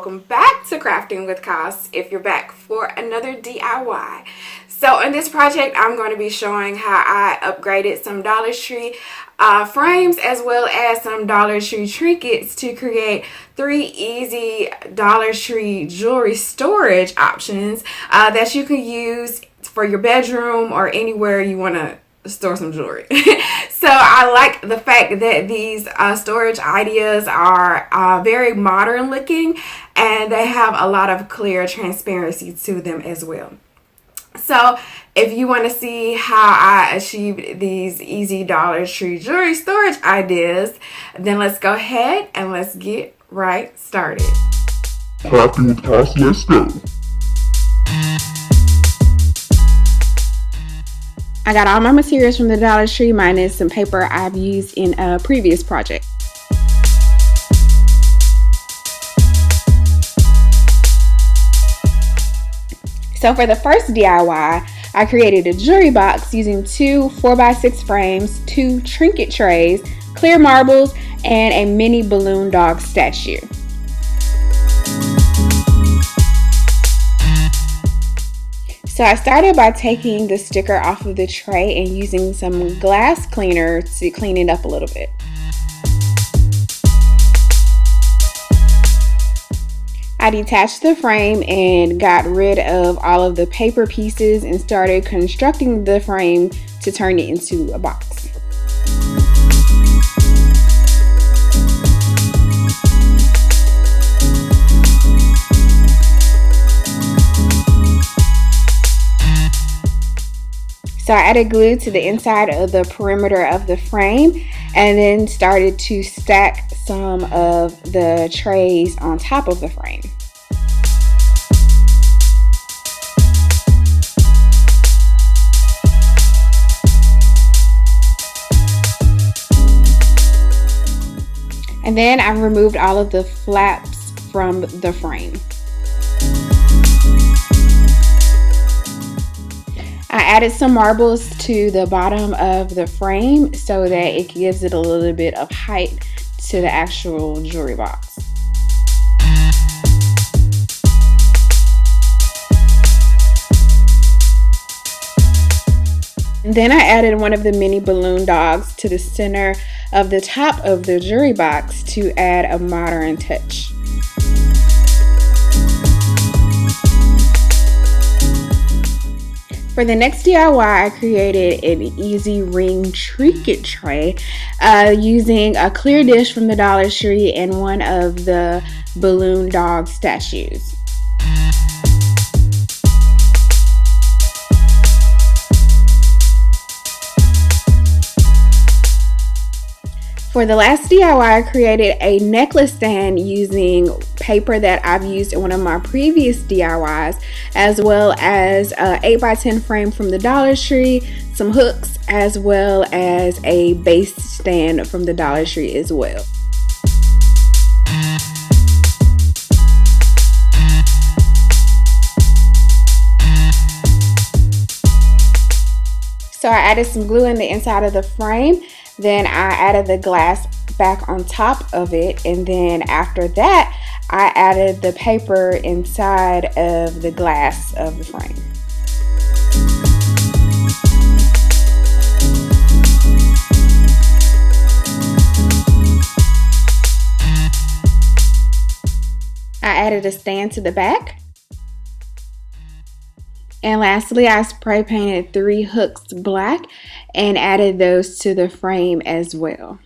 welcome back to Crafting with Cost if you're back for another DIY. So in this project, I'm going to be showing how I upgraded some Dollar Tree frames as well as some Dollar Tree trinkets to create 3 easy Dollar Tree jewelry storage options that you can use for your bedroom or anywhere you want to store some jewelry. So I like the fact that these storage ideas are very modern looking, and they have a lot of clear transparency to them as well. So if you want to see how I achieved these easy Dollar Tree jewelry storage ideas, then let's go ahead and let's get right started. Crafting with Cost, let's go. I got all my materials from the Dollar Tree minus some paper I've used in a previous project. So for the first DIY, I created a jewelry box using 2 4x6 frames, 2 trinket trays, clear marbles, and a mini balloon dog statue. So I started by taking the sticker off of the tray and using some glass cleaner to clean it up a little bit. I detached the frame and got rid of all of the paper pieces and started constructing the frame to turn it into a box. So I added glue to the inside of the perimeter of the frame and then started to stack some of the trays on top of the frame. And then I removed all of the flaps from the frame. I added some marbles to the bottom of the frame so that it gives it a little bit of height to the actual jewelry box. And then I added one of the mini balloon dogs to the center of the top of the jewelry box to add a modern touch. For the next DIY, I created an easy ring trinket tray using a clear dish from the Dollar Tree and one of the balloon dog statues. For the last DIY, I created a necklace stand using paper that I've used in one of my previous DIYs, as well as an 8x10 frame from the Dollar Tree, some hooks, as well as a base stand from the Dollar Tree as well. So I added some glue in the inside of the frame. Then I added the glass back on top of it, and then after that I added the paper inside of the glass of the frame. I added a stand to the back. And lastly, I spray painted 3 hooks black and added those to the frame as well.